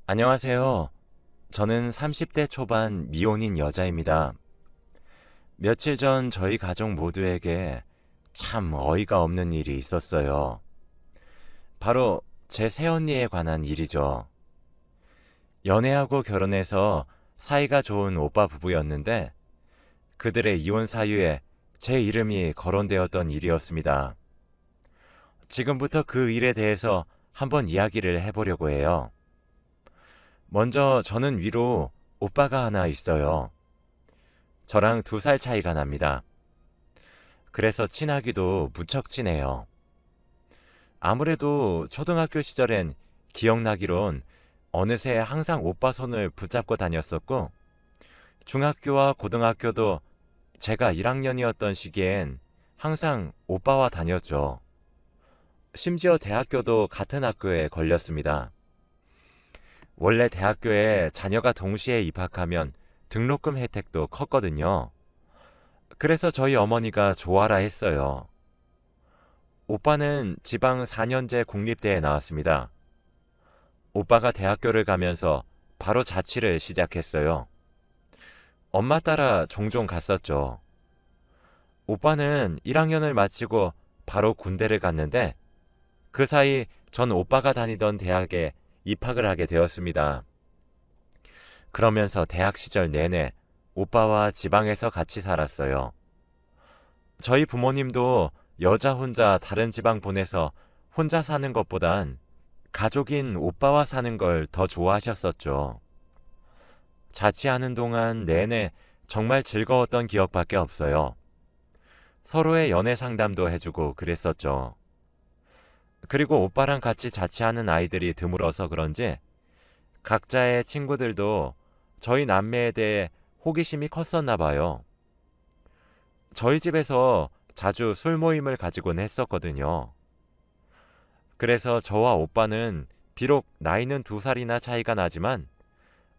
안녕하세요. 저는 30대 초반 미혼인 여자입니다. 며칠 전 저희 가족 모두에게 참 어이가 없는 일이 있었어요. 바로 제 새언니에 관한 일이죠. 연애하고 결혼해서 사이가 좋은 오빠 부부였는데 그들의 이혼 사유에 제 이름이 거론되었던 일이었습니다. 지금부터 그 일에 대해서 한번 이야기를 해보려고 해요. 먼저 저는 위로 오빠가 하나 있어요. 저랑 2살 차이가 납니다. 그래서 친하기도 무척 친해요. 아무래도 초등학교 시절엔 기억나기론 어느새 항상 오빠 손을 붙잡고 다녔었고, 중학교와 고등학교도 제가 1학년이었던 시기엔 항상 오빠와 다녔죠. 심지어 대학교도 같은 학교에 걸렸습니다. 원래 대학교에 자녀가 동시에 입학하면 등록금 혜택도 컸거든요. 그래서 저희 어머니가 좋아라 했어요. 오빠는 지방 4년제 국립대에 나왔습니다. 오빠가 대학교를 가면서 바로 자취를 시작했어요. 엄마 따라 종종 갔었죠. 오빠는 1학년을 마치고 바로 군대를 갔는데 그 사이 전 오빠가 다니던 대학에 입학을 하게 되었습니다. 그러면서 대학 시절 내내 오빠와 지방에서 같이 살았어요. 저희 부모님도 여자 혼자 다른 지방 보내서 혼자 사는 것보단 가족인 오빠와 사는 걸 더 좋아하셨었죠. 자취하는 동안 내내 정말 즐거웠던 기억밖에 없어요. 서로의 연애 상담도 해주고 그랬었죠. 그리고 오빠랑 같이 자취하는 아이들이 드물어서 그런지 각자의 친구들도 저희 남매에 대해 호기심이 컸었나 봐요. 저희 집에서 자주 술 모임을 가지곤 했었거든요. 그래서 저와 오빠는 비록 나이는 2살이나 차이가 나지만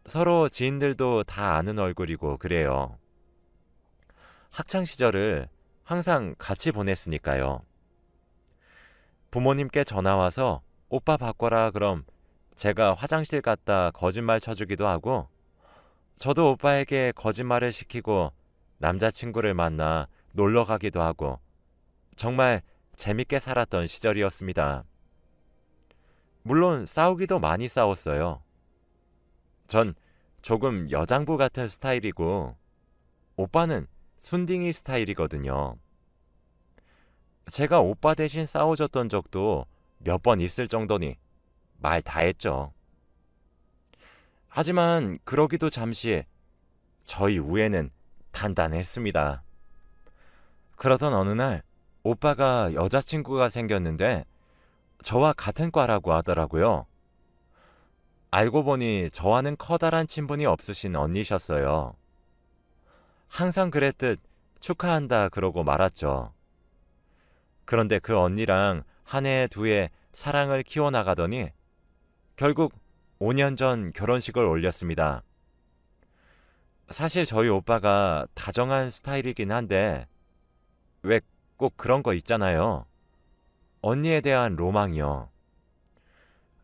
서로 지인들도 다 아는 얼굴이고 그래요. 학창 시절을 항상 같이 보냈으니까요. 부모님께 전화 와서 오빠 바꿔라 그럼 제가 화장실 갔다 거짓말 쳐주기도 하고 저도 오빠에게 거짓말을 시키고 남자친구를 만나 놀러 가기도 하고 정말 재밌게 살았던 시절이었습니다. 물론 싸우기도 많이 싸웠어요. 전 조금 여장부 같은 스타일이고 오빠는 순딩이 스타일이거든요. 제가 오빠 대신 싸워줬던 적도 몇 번 있을 정도니 말 다 했죠. 하지만 그러기도 잠시 저희 우애는 단단했습니다. 그러던 어느 날 오빠가 여자친구가 생겼는데 저와 같은 과라고 하더라고요. 알고 보니 저와는 커다란 친분이 없으신 언니셨어요. 항상 그랬듯 축하한다 그러고 말았죠. 그런데 그 언니랑 한 해 두 해 사랑을 키워나가더니 결국 5년 전 결혼식을 올렸습니다. 사실 저희 오빠가 다정한 스타일이긴 한데 왜 꼭 그런 거 있잖아요. 언니에 대한 로망이요.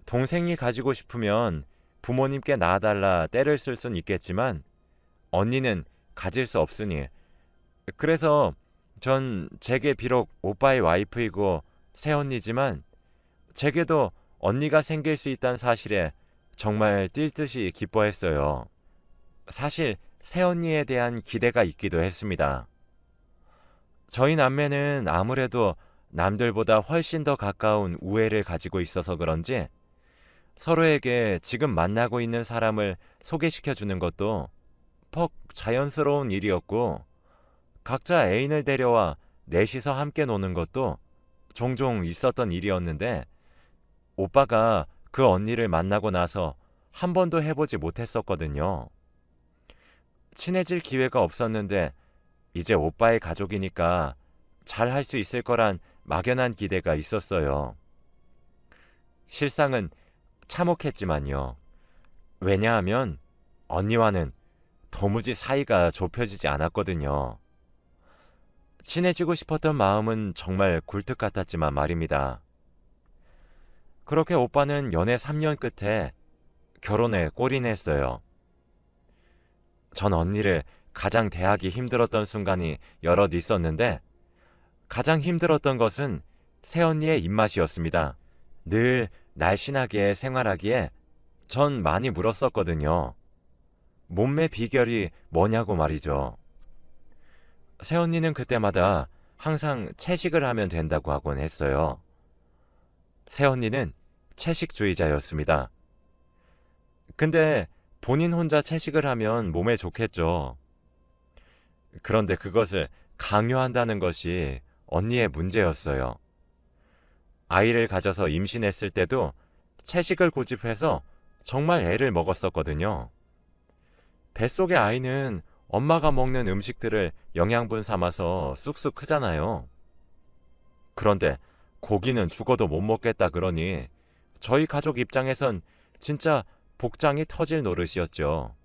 동생이 가지고 싶으면 부모님께 낳아달라 떼를 쓸 순 있겠지만 언니는 가질 수 없으니 그래서 전 제게 비록 오빠의 와이프이고 새언니지만 제게도 언니가 생길 수 있다는 사실에 정말 뛸 듯이 기뻐했어요. 사실 새언니에 대한 기대가 있기도 했습니다. 저희 남매는 아무래도 남들보다 훨씬 더 가까운 우애를 가지고 있어서 그런지 서로에게 지금 만나고 있는 사람을 소개시켜 주는 것도 퍽 자연스러운 일이었고 각자 애인을 데려와 넷이서 함께 노는 것도 종종 있었던 일이었는데 오빠가 그 언니를 만나고 나서 한 번도 해보지 못했었거든요. 친해질 기회가 없었는데 이제 오빠의 가족이니까 잘 할 수 있을 거란 막연한 기대가 있었어요. 실상은 참혹했지만요. 왜냐하면 언니와는 도무지 사이가 좁혀지지 않았거든요. 친해지고 싶었던 마음은 정말 굴뚝 같았지만 말입니다. 그렇게 오빠는 연애 3년 끝에 결혼에 골인했어요. 전 언니를 가장 대하기 힘들었던 순간이 여럿 있었는데 가장 힘들었던 것은 새언니의 입맛이었습니다. 늘 날씬하게 생활하기에 전 많이 물었었거든요. 몸매 비결이 뭐냐고 말이죠. 새언니는 그때마다 항상 채식을 하면 된다고 하곤 했어요. 새언니는 채식주의자였습니다. 근데 본인 혼자 채식을 하면 몸에 좋겠죠. 그런데 그것을 강요한다는 것이 언니의 문제였어요. 아이를 가져서 임신했을 때도 채식을 고집해서 정말 애를 먹었었거든요. 뱃속의 아이는 엄마가 먹는 음식들을 영양분 삼아서 쑥쑥 크잖아요. 그런데 고기는 죽어도 못 먹겠다 그러니 저희 가족 입장에선 진짜 복장이 터질 노릇이었죠.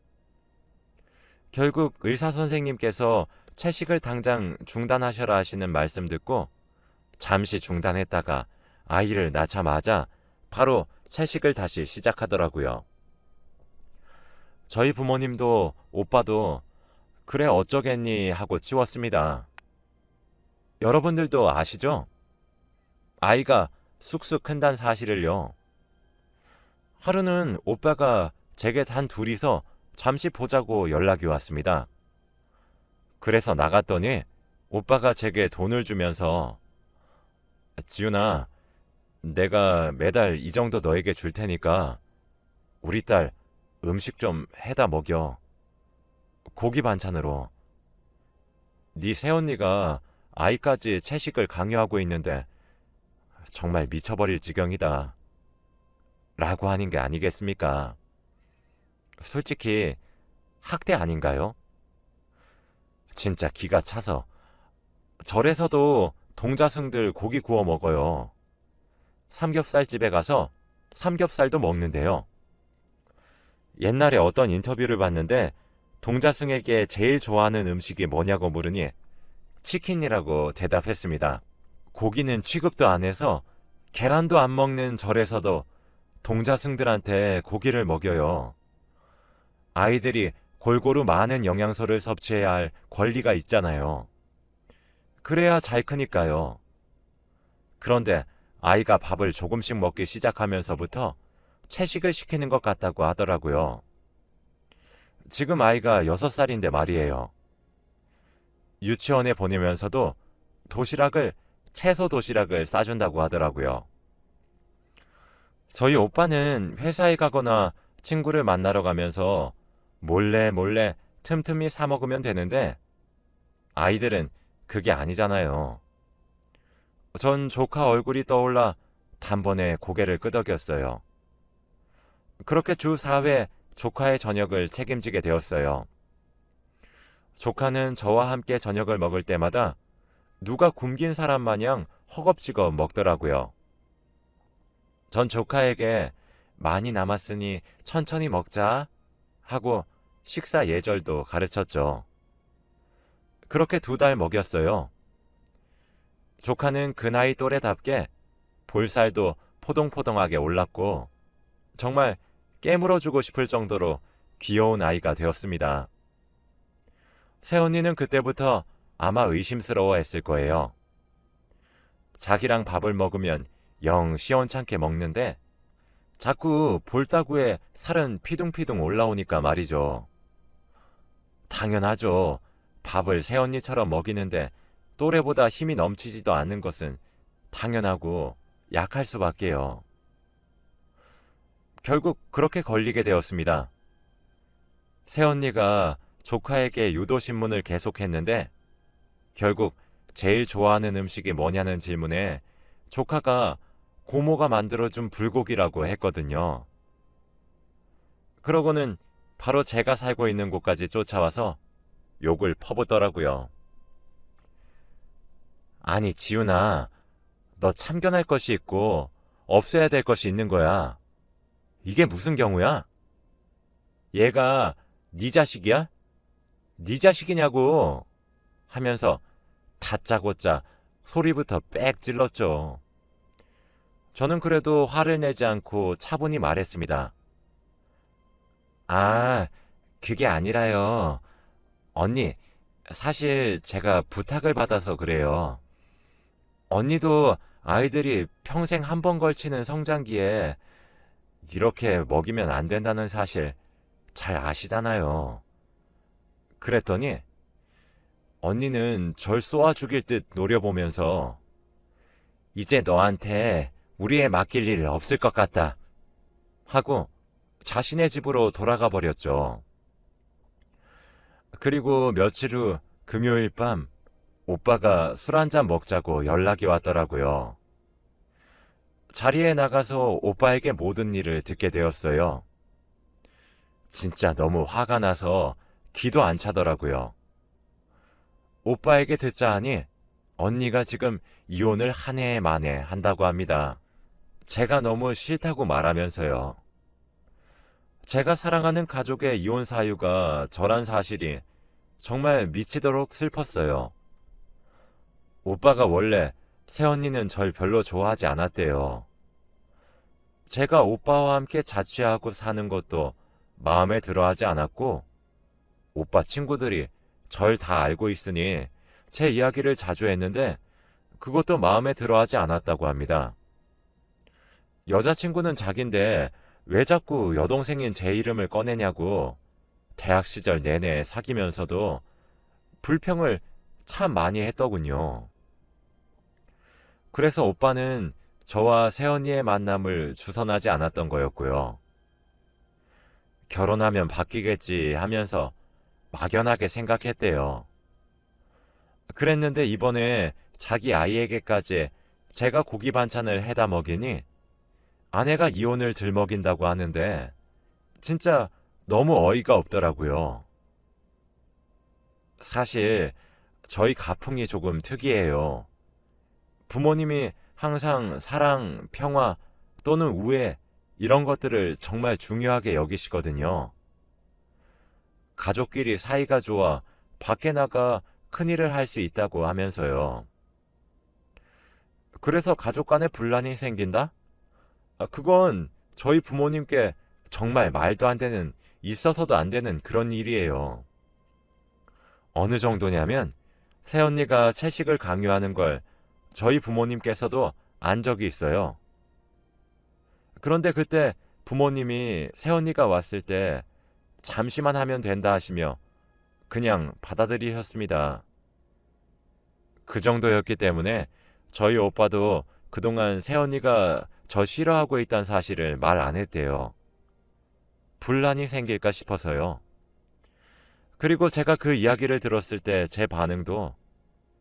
결국 의사 선생님께서 채식을 당장 중단하셔라 하시는 말씀 듣고 잠시 중단했다가 아이를 낳자마자 바로 채식을 다시 시작하더라고요. 저희 부모님도 오빠도 그래 어쩌겠니 하고 치웠습니다. 여러분들도 아시죠? 아이가 쑥쑥 큰다는 사실을요. 하루는 오빠가 제게 단 둘이서 잠시 보자고 연락이 왔습니다. 그래서 나갔더니 오빠가 제게 돈을 주면서 지훈아, 내가 매달 이 정도 너에게 줄 테니까 우리 딸 음식 좀 해다 먹여. 고기 반찬으로. 네 새언니가 아이까지 채식을 강요하고 있는데 정말 미쳐버릴 지경이다. 라고 하는 게 아니겠습니까? 솔직히 학대 아닌가요? 진짜 기가 차서 절에서도 동자승들 고기 구워 먹어요. 삼겹살집에 가서 삼겹살도 먹는데요. 옛날에 어떤 인터뷰를 봤는데 동자승에게 제일 좋아하는 음식이 뭐냐고 물으니 치킨이라고 대답했습니다. 고기는 취급도 안 해서 계란도 안 먹는 절에서도 동자승들한테 고기를 먹여요. 아이들이 골고루 많은 영양소를 섭취해야 할 권리가 있잖아요. 그래야 잘 크니까요. 그런데 아이가 밥을 조금씩 먹기 시작하면서부터 채식을 시키는 것 같다고 하더라고요. 지금 아이가 6살인데 말이에요. 유치원에 보내면서도 채소 도시락을 싸준다고 하더라고요. 저희 오빠는 회사에 가거나 친구를 만나러 가면서 몰래 틈틈이 사 먹으면 되는데 아이들은 그게 아니잖아요. 전 조카 얼굴이 떠올라 단번에 고개를 끄덕였어요. 그렇게 주 4회 조카의 저녁을 책임지게 되었어요. 조카는 저와 함께 저녁을 먹을 때마다 누가 굶긴 사람 마냥 허겁지겁 먹더라고요. 전 조카에게 많이 남았으니 천천히 먹자 하고 식사 예절도 가르쳤죠. 그렇게 2달 먹였어요. 조카는 그 나이 또래답게 볼살도 포동포동하게 올랐고 정말 깨물어주고 싶을 정도로 귀여운 아이가 되었습니다. 새언니는 그때부터 아마 의심스러워했을 거예요. 자기랑 밥을 먹으면 영 시원찮게 먹는데 자꾸 볼따구에 살은 피둥피둥 올라오니까 말이죠. 당연하죠. 밥을 새언니처럼 먹이는데 또래보다 힘이 넘치지도 않는 것은 당연하고 약할 수밖에요. 결국 그렇게 걸리게 되었습니다. 새언니가 조카에게 유도신문을 계속했는데 결국 제일 좋아하는 음식이 뭐냐는 질문에 조카가 고모가 만들어준 불고기라고 했거든요. 그러고는 바로 제가 살고 있는 곳까지 쫓아와서 욕을 퍼붓더라고요. 아니 지훈아, 너 참견할 것이 있고 없애야 될 것이 있는 거야. 이게 무슨 경우야? 얘가 네 자식이야? 네 자식이냐고 하면서 다짜고짜 소리부터 빽 질렀죠. 저는 그래도 화를 내지 않고 차분히 말했습니다. 아, 그게 아니라요. 언니, 사실 제가 부탁을 받아서 그래요. 언니도 아이들이 평생 한 번 걸치는 성장기에 이렇게 먹이면 안 된다는 사실 잘 아시잖아요. 그랬더니 언니는 절 쏘아 죽일 듯 노려보면서 이제 너한테 우리 애 맡길 일 없을 것 같다 하고 자신의 집으로 돌아가 버렸죠. 그리고 며칠 후 금요일 밤 오빠가 술 한잔 먹자고 연락이 왔더라고요. 자리에 나가서 오빠에게 모든 일을 듣게 되었어요. 진짜 너무 화가 나서 기도 안 차더라고요. 오빠에게 듣자 하니 언니가 지금 이혼을 한 해 만에 한다고 합니다. 제가 너무 싫다고 말하면서요. 제가 사랑하는 가족의 이혼 사유가 저란 사실이 정말 미치도록 슬펐어요. 오빠가 원래 새언니는 절 별로 좋아하지 않았대요. 제가 오빠와 함께 자취하고 사는 것도 마음에 들어하지 않았고, 오빠 친구들이 절 다 알고 있으니 제 이야기를 자주 했는데 그것도 마음에 들어하지 않았다고 합니다. 여자친구는 자긴데 왜 자꾸 여동생인 제 이름을 꺼내냐고 대학 시절 내내 사귀면서도 불평을 참 많이 했더군요. 그래서 오빠는 저와 새언니의 만남을 주선하지 않았던 거였고요. 결혼하면 바뀌겠지 하면서 막연하게 생각했대요. 그랬는데 이번에 자기 아이에게까지 제가 고기 반찬을 해다 먹이니 아내가 이혼을 들먹인다고 하는데 진짜 너무 어이가 없더라고요. 사실 저희 가풍이 조금 특이해요. 부모님이 항상 사랑, 평화 또는 우애 이런 것들을 정말 중요하게 여기시거든요. 가족끼리 사이가 좋아 밖에 나가 큰일을 할 수 있다고 하면서요. 그래서 가족 간에 분란이 생긴다? 그건 저희 부모님께 정말 말도 안 되는, 있어서도 안 되는 그런 일이에요. 어느 정도냐면 새언니가 채식을 강요하는 걸 저희 부모님께서도 안 적이 있어요. 그런데 그때 부모님이 새언니가 왔을 때 잠시만 하면 된다 하시며 그냥 받아들이셨습니다. 그 정도였기 때문에 저희 오빠도 그동안 새언니가 저 싫어하고 있다는 사실을 말 안 했대요. 분란이 생길까 싶어서요. 그리고 제가 그 이야기를 들었을 때 제 반응도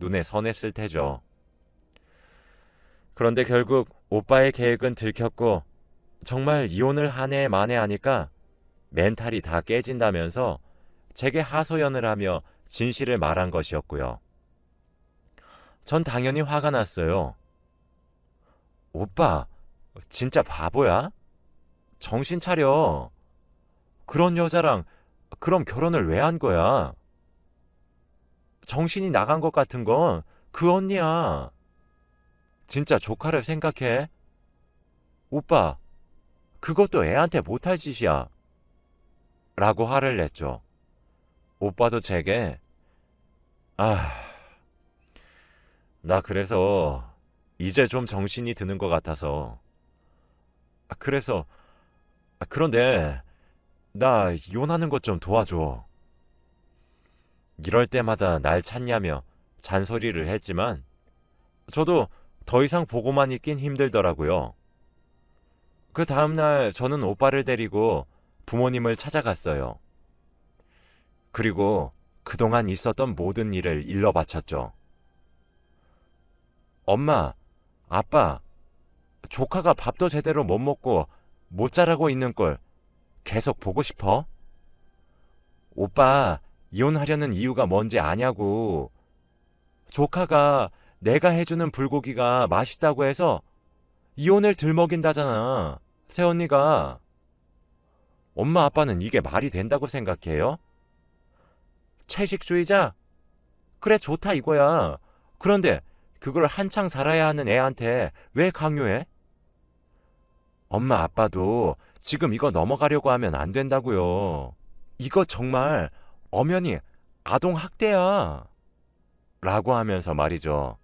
눈에 선했을 테죠. 그런데 결국 오빠의 계획은 들켰고 정말 이혼을 한 해 만에 하니까 멘탈이 다 깨진다면서 제게 하소연을 하며 진실을 말한 것이었고요. 전 당연히 화가 났어요. 오빠, 진짜 바보야? 정신 차려. 그런 여자랑 그럼 결혼을 왜 한 거야? 정신이 나간 것 같은 건 그 언니야. 진짜 조카를 생각해. 오빠, 그것도 애한테 못할 짓이야. 라고 화를 냈죠. 오빠도 제게, 아, 나 그래서 이제 좀 정신이 드는 것 같아서. 그런데 나 이혼하는 것 좀 도와줘. 이럴 때마다 날 찾냐며 잔소리를 했지만 저도 더 이상 보고만 있긴 힘들더라고요. 그 다음날 저는 오빠를 데리고 부모님을 찾아갔어요. 그리고 그동안 있었던 모든 일을 일러 바쳤죠. 엄마, 아빠, 조카가 밥도 제대로 못 먹고 못 자라고 있는 걸 계속 보고 싶어? 오빠, 이혼하려는 이유가 뭔지 아냐고. 조카가 내가 해주는 불고기가 맛있다고 해서 이혼을 들먹인다잖아. 새언니가. 엄마 아빠는 이게 말이 된다고 생각해요? 채식주의자? 그래 좋다 이거야. 그런데 그걸 한창 자라야 하는 애한테 왜 강요해? 엄마 아빠도 지금 이거 넘어가려고 하면 안 된다고요. 이거 정말 엄연히 아동학대야. 라고 하면서 말이죠.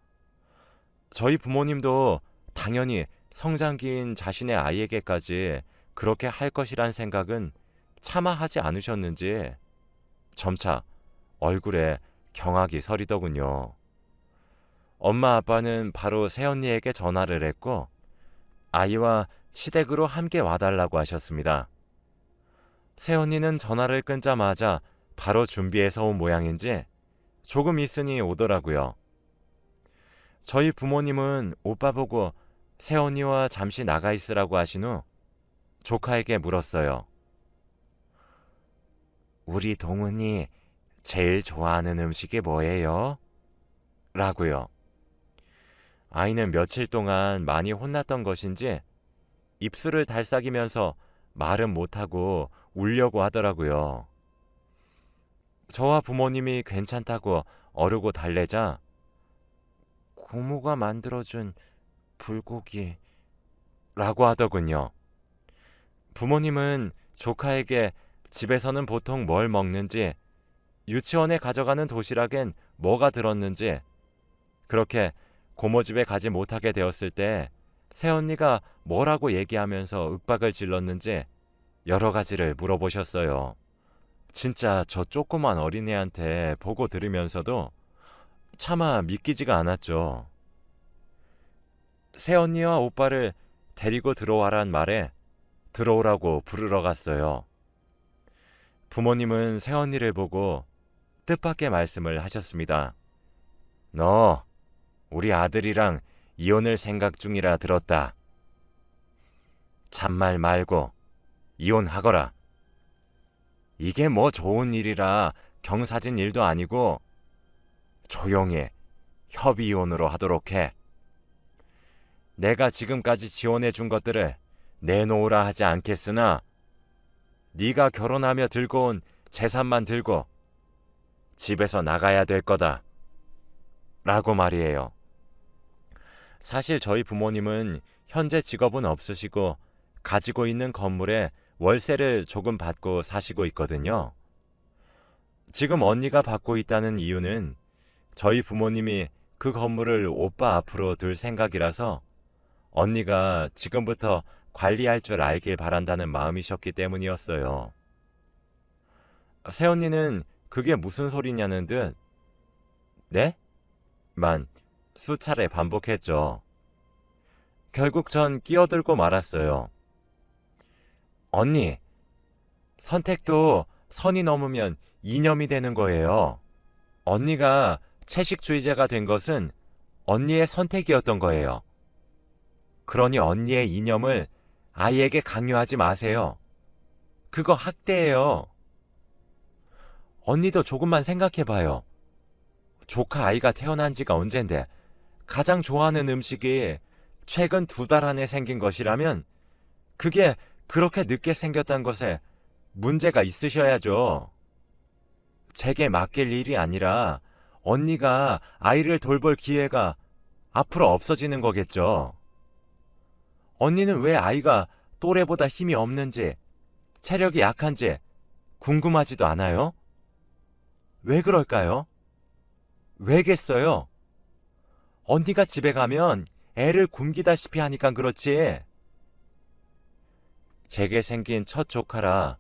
저희 부모님도 당연히 성장기인 자신의 아이에게까지 그렇게 할 것이란 생각은 차마 하지 않으셨는지 점차 얼굴에 경악이 서리더군요. 엄마 아빠는 바로 새언니에게 전화를 했고 아이와 시댁으로 함께 와달라고 하셨습니다. 새언니는 전화를 끊자마자 바로 준비해서 온 모양인지 조금 있으니 오더라고요. 저희 부모님은 오빠 보고 새언니와 잠시 나가 있으라고 하신 후 조카에게 물었어요. 우리 동훈이 제일 좋아하는 음식이 뭐예요? 라고요. 아이는 며칠 동안 많이 혼났던 것인지 입술을 달싹이면서 말은 못하고 울려고 하더라고요. 저와 부모님이 괜찮다고 어르고 달래자 고모가 만들어준 불고기 라고 하더군요. 부모님은 조카에게 집에서는 보통 뭘 먹는지, 유치원에 가져가는 도시락엔 뭐가 들었는지, 그렇게 고모 집에 가지 못하게 되었을 때 새언니가 뭐라고 얘기하면서 윽박을 질렀는지 여러 가지를 물어보셨어요. 진짜 저 조그만 어린애한테 보고 들으면서도 차마 믿기지가 않았죠. 새언니와 오빠를 데리고 들어와란 말에 들어오라고 부르러 갔어요. 부모님은 새언니를 보고 뜻밖의 말씀을 하셨습니다. 너 우리 아들이랑 이혼을 생각 중이라 들었다. 잔말 말고 이혼하거라. 이게 뭐 좋은 일이라 경사진 일도 아니고 조용히 협의 이혼으로 하도록 해. 내가 지금까지 지원해 준 것들을 내놓으라 하지 않겠으나 네가 결혼하며 들고 온 재산만 들고 집에서 나가야 될 거다. 라고 말이에요. 사실 저희 부모님은 현재 직업은 없으시고 가지고 있는 건물에 월세를 조금 받고 사시고 있거든요. 지금 언니가 받고 있다는 이유는 저희 부모님이 그 건물을 오빠 앞으로 둘 생각이라서 언니가 지금부터 관리할 줄 알길 바란다는 마음이셨기 때문이었어요. 새언니는 그게 무슨 소리냐는 듯 네? 만 수차례 반복했죠. 결국 전 끼어들고 말았어요. 언니, 선택도 선이 넘으면 이념이 되는 거예요. 언니가 채식주의자가 된 것은 언니의 선택이었던 거예요. 그러니 언니의 이념을 아이에게 강요하지 마세요. 그거 학대예요. 언니도 조금만 생각해봐요. 조카 아이가 태어난 지가 언젠데 가장 좋아하는 음식이 최근 2달 안에 생긴 것이라면 그게 그렇게 늦게 생겼다는 것에 문제가 있으셔야죠. 제게 맡길 일이 아니라 언니가 아이를 돌볼 기회가 앞으로 없어지는 거겠죠. 언니는 왜 아이가 또래보다 힘이 없는지, 체력이 약한지 궁금하지도 않아요? 왜 그럴까요? 왜겠어요? 언니가 집에 가면 애를 굶기다시피 하니까 그렇지. 제게 생긴 첫 조카라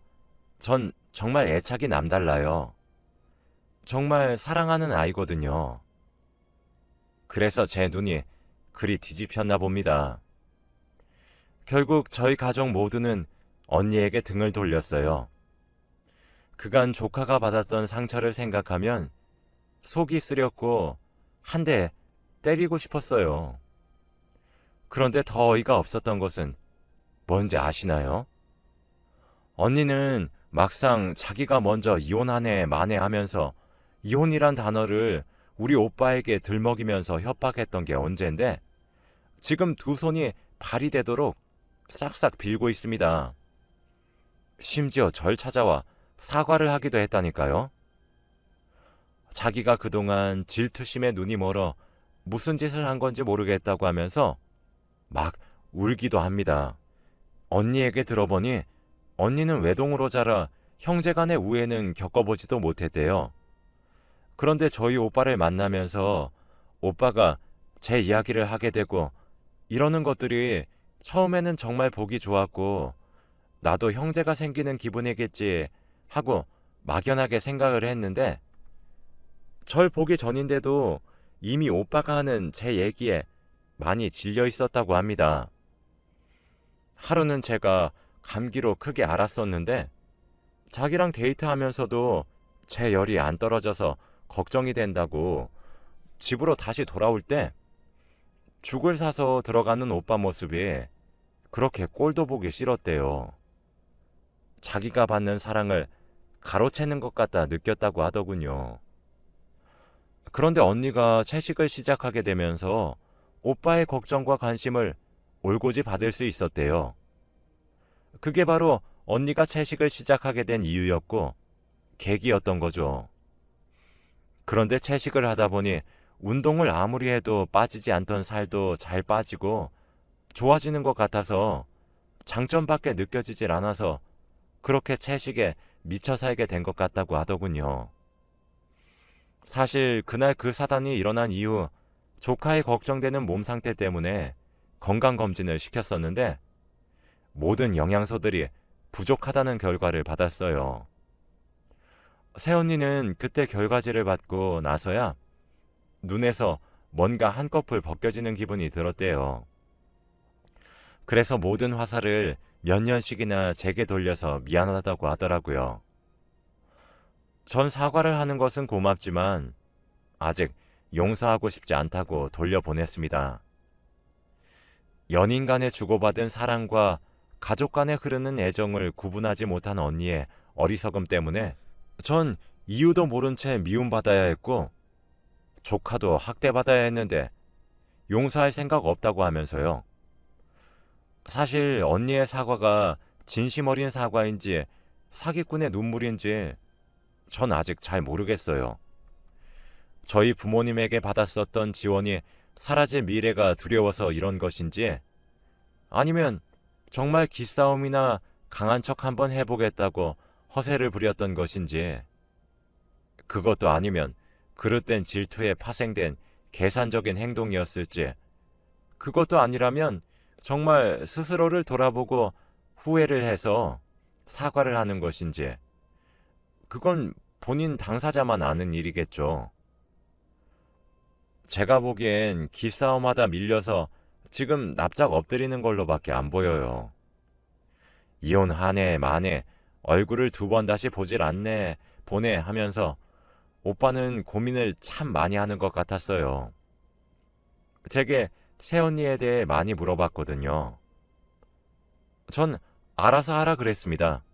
전 정말 애착이 남달라요. 정말 사랑하는 아이거든요. 그래서 제 눈이 그리 뒤집혔나 봅니다. 결국 저희 가족 모두는 언니에게 등을 돌렸어요. 그간 조카가 받았던 상처를 생각하면 속이 쓰렸고 한 대 때리고 싶었어요. 그런데 더 어이가 없었던 것은 뭔지 아시나요? 언니는 막상 자기가 먼저 이혼하네 마네 하면서 이혼이란 단어를 우리 오빠에게 들먹이면서 협박했던 게 언젠데 지금 두 손이 발이 되도록 싹싹 빌고 있습니다. 심지어 절 찾아와 사과를 하기도 했다니까요. 자기가 그동안 질투심에 눈이 멀어 무슨 짓을 한 건지 모르겠다고 하면서 막 울기도 합니다. 언니에게 들어보니 언니는 외동으로 자라 형제간의 우애는 겪어보지도 못했대요. 그런데 저희 오빠를 만나면서 오빠가 제 이야기를 하게 되고 이러는 것들이 처음에는 정말 보기 좋았고 나도 형제가 생기는 기분이겠지 하고 막연하게 생각을 했는데 절 보기 전인데도 이미 오빠가 하는 제 얘기에 많이 질려 있었다고 합니다. 하루는 제가 감기로 크게 앓았었는데 자기랑 데이트하면서도 제 열이 안 떨어져서 걱정이 된다고 집으로 다시 돌아올 때 죽을 사서 들어가는 오빠 모습이 그렇게 꼴도 보기 싫었대요. 자기가 받는 사랑을 가로채는 것 같다 느꼈다고 하더군요. 그런데 언니가 채식을 시작하게 되면서 오빠의 걱정과 관심을 올고지 받을 수 있었대요. 그게 바로 언니가 채식을 시작하게 된 이유였고 계기였던 거죠. 그런데 채식을 하다 보니 운동을 아무리 해도 빠지지 않던 살도 잘 빠지고 좋아지는 것 같아서 장점밖에 느껴지질 않아서 그렇게 채식에 미쳐 살게 된 것 같다고 하더군요. 사실 그날 그 사단이 일어난 이후 조카의 걱정되는 몸 상태 때문에 건강검진을 시켰었는데 모든 영양소들이 부족하다는 결과를 받았어요. 새언니는 그때 결과지를 받고 나서야 눈에서 뭔가 한꺼풀 벗겨지는 기분이 들었대요. 그래서 모든 화살을 몇 년씩이나 제게 돌려서 미안하다고 하더라고요. 전 사과를 하는 것은 고맙지만 아직 용서하고 싶지 않다고 돌려보냈습니다. 연인 간에 주고받은 사랑과 가족 간에 흐르는 애정을 구분하지 못한 언니의 어리석음 때문에 전 이유도 모른 채 미움받아야 했고 조카도 학대받아야 했는데 용서할 생각 없다고 하면서요. 사실 언니의 사과가 진심 어린 사과인지 사기꾼의 눈물인지 전 아직 잘 모르겠어요. 저희 부모님에게 받았었던 지원이 사라질 미래가 두려워서 이런 것인지 아니면 정말 기싸움이나 강한 척 한번 해보겠다고 허세를 부렸던 것인지 그것도 아니면 그릇된 질투에 파생된 계산적인 행동이었을지 그것도 아니라면 정말 스스로를 돌아보고 후회를 해서 사과를 하는 것인지 그건 본인 당사자만 아는 일이겠죠. 제가 보기엔 기싸움하다 밀려서 지금 납작 엎드리는 걸로밖에 안 보여요. 이혼하네 마네 얼굴을 2번 다시 보질 않네 보내 하면서 오빠는 고민을 참 많이 하는 것 같았어요. 제게 새언니에 대해 많이 물어봤거든요. 전 알아서 하라 그랬습니다.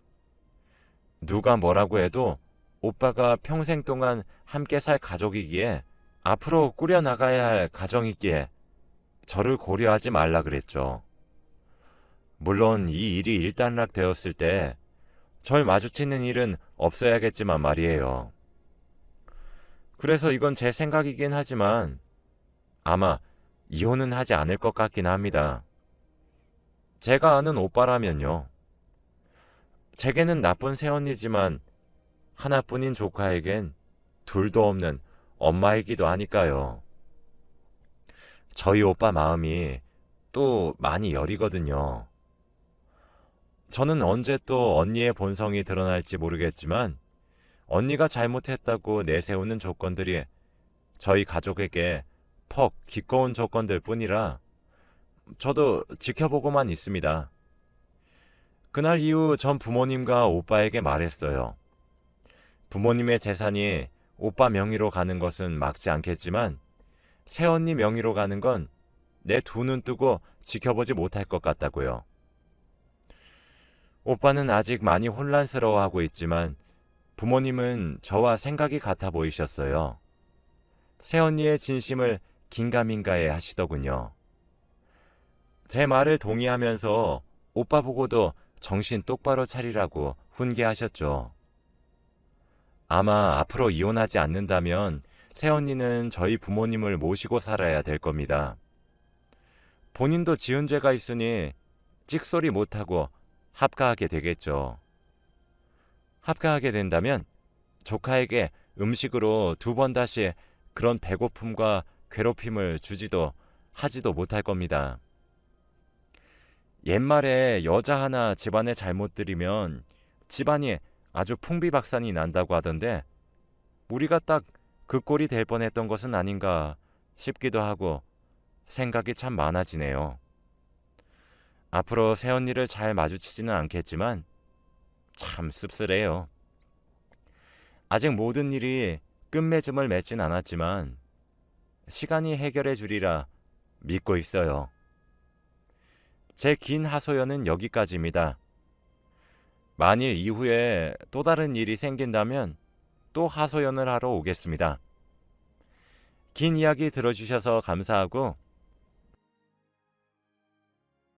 누가 뭐라고 해도 오빠가 평생 동안 함께 살 가족이기에 앞으로 꾸려나가야 할 가정이기에 저를 고려하지 말라 그랬죠. 물론 이 일이 일단락 되었을 때 절 마주치는 일은 없어야겠지만 말이에요. 그래서 이건 제 생각이긴 하지만 아마 이혼은 하지 않을 것 같긴 합니다. 제가 아는 오빠라면요. 제게는 나쁜 새언니지만 하나뿐인 조카에겐 둘도 없는 엄마이기도 하니까요. 저희 오빠 마음이 또 많이 여리거든요. 저는 언제 또 언니의 본성이 드러날지 모르겠지만 언니가 잘못했다고 내세우는 조건들이 저희 가족에게 퍽 기꺼운 조건들 뿐이라 저도 지켜보고만 있습니다. 그날 이후 전 부모님과 오빠에게 말했어요. 부모님의 재산이 오빠 명의로 가는 것은 막지 않겠지만 새언니 명의로 가는 건 내 2눈 뜨고 지켜보지 못할 것 같다고요. 오빠는 아직 많이 혼란스러워하고 있지만 부모님은 저와 생각이 같아 보이셨어요. 새언니의 진심을 긴가민가해 하시더군요. 제 말을 동의하면서 오빠 보고도 정신 똑바로 차리라고 훈계하셨죠. 아마 앞으로 이혼하지 않는다면 새언니는 저희 부모님을 모시고 살아야 될 겁니다. 본인도 지은 죄가 있으니 찍소리 못하고 합가하게 되겠죠. 합가하게 된다면 조카에게 음식으로 2번 다시 그런 배고픔과 괴롭힘을 주지도 하지도 못할 겁니다. 옛말에 여자 하나 집안에 잘못 들이면 집안이 아주 풍비박산이 난다고 하던데 우리가 딱 그 꼴이 될 뻔했던 것은 아닌가 싶기도 하고 생각이 참 많아지네요. 앞으로 새언니를 잘 마주치지는 않겠지만 참 씁쓸해요. 아직 모든 일이 끝맺음을 맺진 않았지만 시간이 해결해 주리라 믿고 있어요. 제 긴 하소연은 여기까지입니다. 만일 이후에 또 다른 일이 생긴다면 또 하소연을 하러 오겠습니다. 긴 이야기 들어주셔서 감사하고